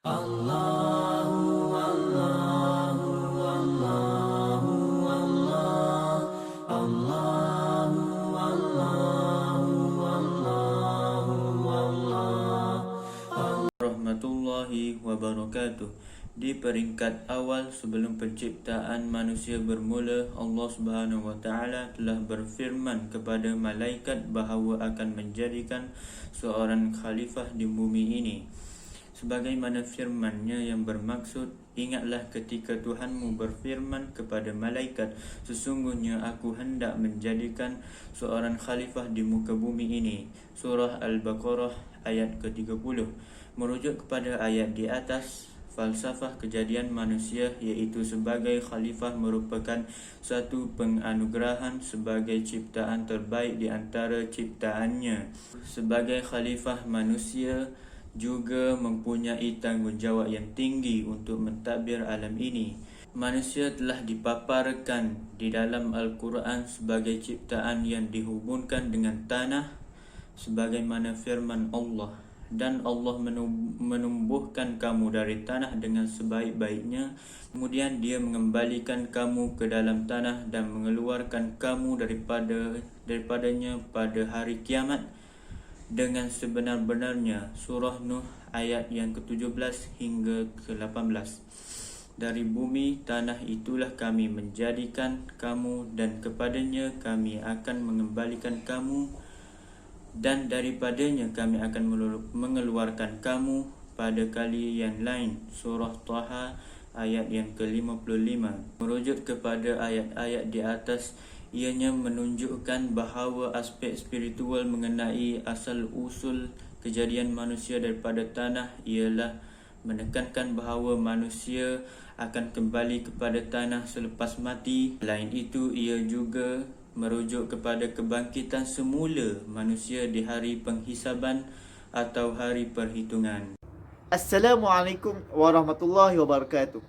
Allahu Allahu Allahu Allah Allahu Allahu Allahu Allah Rahmatullahi wabarakatuh. Di peringkat awal sebelum penciptaan manusia bermula, Allah Subhanahu wa taala telah berfirman kepada malaikat bahawa akan menjadikan seorang khalifah di bumi ini. Sebagaimana firman-Nya yang bermaksud, ingatlah ketika Tuhanmu berfirman kepada malaikat, sesungguhnya aku hendak menjadikan seorang khalifah di muka bumi ini. Surah Al-Baqarah ayat ke-30. Merujuk kepada ayat di atas, falsafah kejadian manusia iaitu sebagai khalifah merupakan satu penganugerahan sebagai ciptaan terbaik di antara ciptaannya. Sebagai khalifah, manusia juga mempunyai tanggungjawab yang tinggi untuk mentadbir alam ini. Manusia telah dipaparkan di dalam Al-Quran sebagai ciptaan yang dihubungkan dengan tanah, sebagaimana firman Allah, dan Allah menumbuhkan kamu dari tanah dengan sebaik-baiknya, kemudian Dia mengembalikan kamu ke dalam tanah dan mengeluarkan kamu daripadanya pada hari kiamat dengan sebenar-benarnya. Surah Nuh ayat yang ke-17 hingga ke-18. Dari bumi tanah itulah kami menjadikan kamu, dan kepadanya kami akan mengembalikan kamu, dan daripadanya kami akan mengeluarkan kamu pada kali yang lain. Surah Taha ayat yang ke-55. Merujuk kepada ayat-ayat di atas, ianya menunjukkan bahawa aspek spiritual mengenai asal-usul kejadian manusia daripada tanah ialah menekankan bahawa manusia akan kembali kepada tanah selepas mati. Selain itu, ia juga merujuk kepada kebangkitan semula manusia di hari penghisaban atau hari perhitungan. Assalamualaikum warahmatullahi wabarakatuh.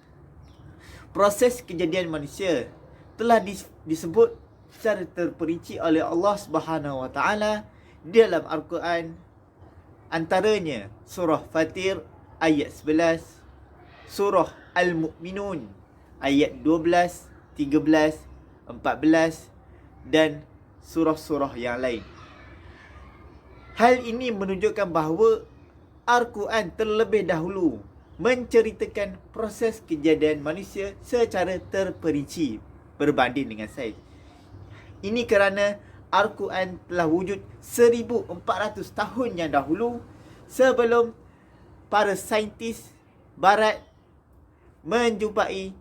Proses kejadian manusia telah disebut secara terperinci oleh Allah Subhanahu wa taala di dalam Al-Quran, antaranya surah Fatir ayat 11, surah Al-Mu'minun ayat 12, 13, 14 dan surah-surah yang lain. Hal ini menunjukkan bahawa Al-Quran terlebih dahulu menceritakan proses kejadian manusia secara terperinci berbanding dengan sains. Ini kerana Al-Quran telah wujud 1400 tahun yang dahulu sebelum para saintis barat menjumpai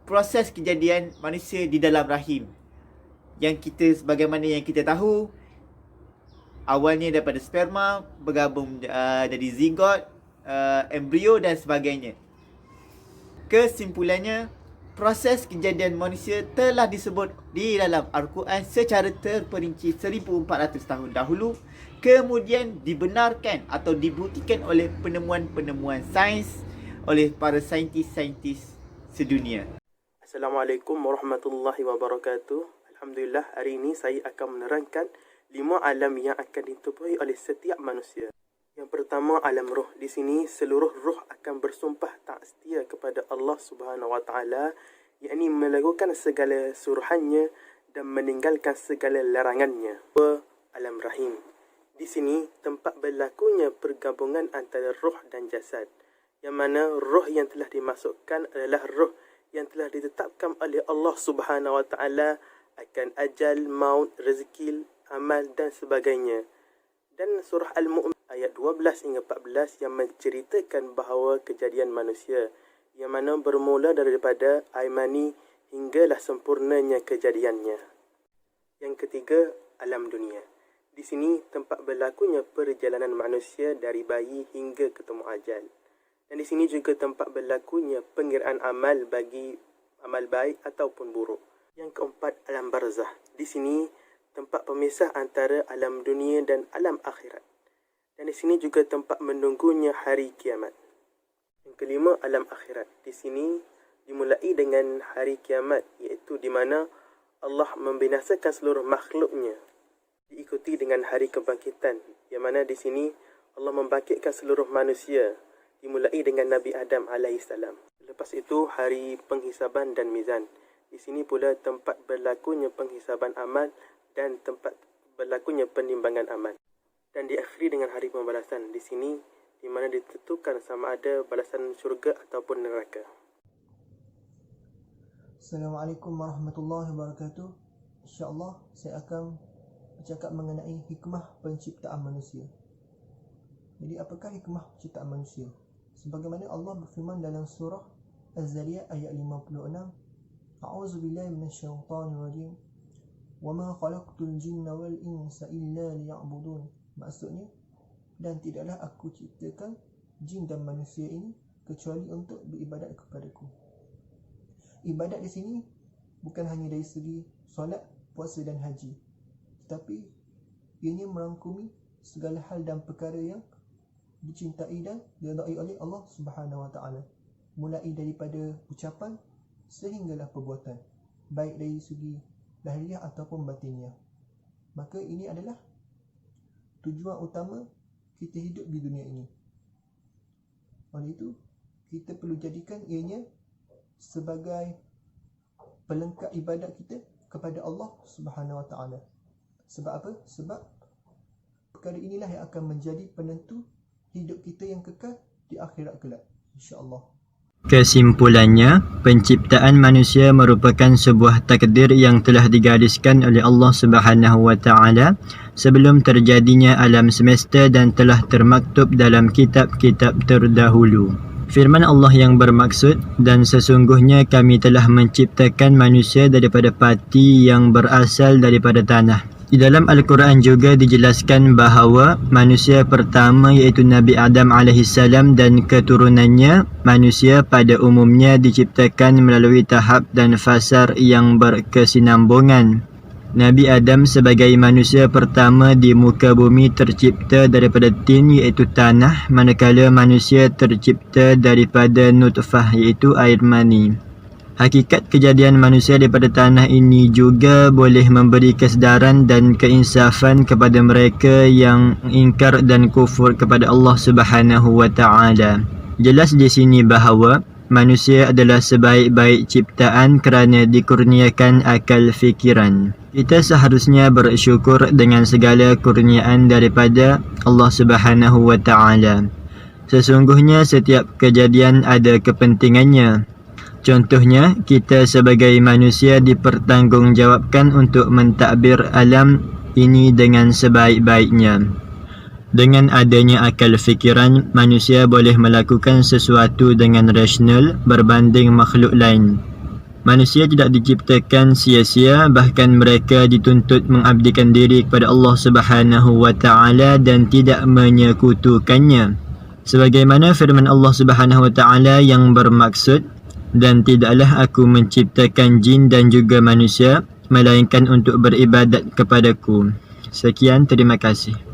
proses kejadian manusia di dalam rahim. Sebagaimana yang kita tahu, awalnya daripada sperma bergabung jadi zigot, embrio dan sebagainya. Kesimpulannya, proses kejadian manusia telah disebut di dalam Al-Quran secara terperinci 1400 tahun dahulu, kemudian dibenarkan atau dibuktikan oleh penemuan-penemuan sains oleh para saintis-saintis sedunia. Assalamualaikum warahmatullahi wabarakatuh. Alhamdulillah, hari ini saya akan menerangkan 5 alam yang akan ditubuhi oleh setiap manusia. Yang pertama, alam roh. Di sini seluruh roh akan bersumpah tak setia kepada Allah Subhanahu wa taala, yakni melakukan segala suruhannya dan meninggalkan segala larangannya. Alam rahim. Di sini tempat berlakunya pergabungan antara roh dan jasad, yang mana roh yang telah dimasukkan adalah roh yang telah ditetapkan oleh Allah Subhanahu wa taala akan ajal, maut, rezeki, amal dan sebagainya. Dan surah Al-Mu'min ayat 12 hingga 14 yang menceritakan bahawa kejadian manusia, yang mana bermula daripada air mani hinggalah sempurnanya kejadiannya. Yang ketiga, alam dunia. Di sini tempat berlakunya perjalanan manusia dari bayi hingga ketemu ajal. Dan di sini juga tempat berlakunya pengiraan amal bagi amal baik ataupun buruk. Yang keempat, alam barzah. Di sini tempat pemisah antara alam dunia dan alam akhirat. Dan di sini juga tempat menunggunya hari kiamat. Yang kelima, alam akhirat. Di sini dimulai dengan hari kiamat, iaitu di mana Allah membinasakan seluruh makhluknya. Diikuti dengan hari kebangkitan, yang mana di sini Allah membangkitkan seluruh manusia, di dimulai dengan Nabi Adam alaihissalam. Lepas itu hari penghisaban dan mizan. Di sini pula tempat berlakunya penghisaban amal dan tempat berlakunya penimbangan amal. Dan diakhiri dengan hari pembalasan. Di sini di mana ditentukan sama ada balasan syurga ataupun neraka. Assalamualaikum warahmatullahi wabarakatuh. InsyaAllah saya akan bercakap mengenai hikmah penciptaan manusia. Jadi apakah hikmah penciptaan manusia? Sebagaimana Allah berfirman dalam surah Az-Zariyat ayat 56, A'udzubillahi minasyaitonirrajim. Wa ma khalaqtul jinna wal insa illa liya'budun. Maksudnya, dan tidaklah aku ciptakan jin dan manusia ini kecuali untuk beribadat kepadaku. Ibadat di sini bukan hanya dari segi solat, puasa dan haji, tetapi ianya merangkumi segala hal dan perkara yang dicintai dan diridai oleh Allah Subhanahu Wa Taala, mulai daripada ucapan sehinggalah perbuatan, baik dari segi lahiriah ataupun batiniah. Maka ini adalah tujuan utama kita hidup di dunia ini. Oleh itu, kita perlu jadikan ianya sebagai pelengkap ibadat kita kepada Allah Subhanahu Wa Taala. Sebab apa? Sebab perkara inilah yang akan menjadi penentu hidup kita yang kekal di akhirat kelak, insya-Allah. Kesimpulannya, penciptaan manusia merupakan sebuah takdir yang telah digariskan oleh Allah Subhanahu Wa Taala sebelum terjadinya alam semesta dan telah termaktub dalam kitab-kitab terdahulu. Firman Allah yang bermaksud, dan sesungguhnya kami telah menciptakan manusia daripada pati yang berasal daripada tanah. Di dalam Al-Quran juga dijelaskan bahawa manusia pertama iaitu Nabi Adam alaihissalam dan keturunannya, manusia pada umumnya diciptakan melalui tahap dan fasar yang berkesinambungan. Nabi Adam sebagai manusia pertama di muka bumi tercipta daripada tin iaitu tanah, manakala manusia tercipta daripada nutfah iaitu air mani. Hakikat kejadian manusia daripada tanah ini juga boleh memberi kesedaran dan keinsafan kepada mereka yang ingkar dan kufur kepada Allah Subhanahu Wa Taala. Jelas di sini bahawa manusia adalah sebaik-baik ciptaan kerana dikurniakan akal fikiran. Kita seharusnya bersyukur dengan segala kurniaan daripada Allah Subhanahu Wa Taala. Sesungguhnya setiap kejadian ada kepentingannya. Contohnya, kita sebagai manusia dipertanggungjawabkan untuk mentadbir alam ini dengan sebaik-baiknya. Dengan adanya akal fikiran, manusia boleh melakukan sesuatu dengan rasional berbanding makhluk lain. Manusia tidak diciptakan sia-sia, bahkan mereka dituntut mengabdikan diri kepada Allah Subhanahu Wa Taala dan tidak menyekutukannya. Sebagaimana firman Allah Subhanahu Wa Taala yang bermaksud, dan tidaklah aku menciptakan jin dan juga manusia melainkan untuk beribadat kepadaku. Sekian, terima kasih.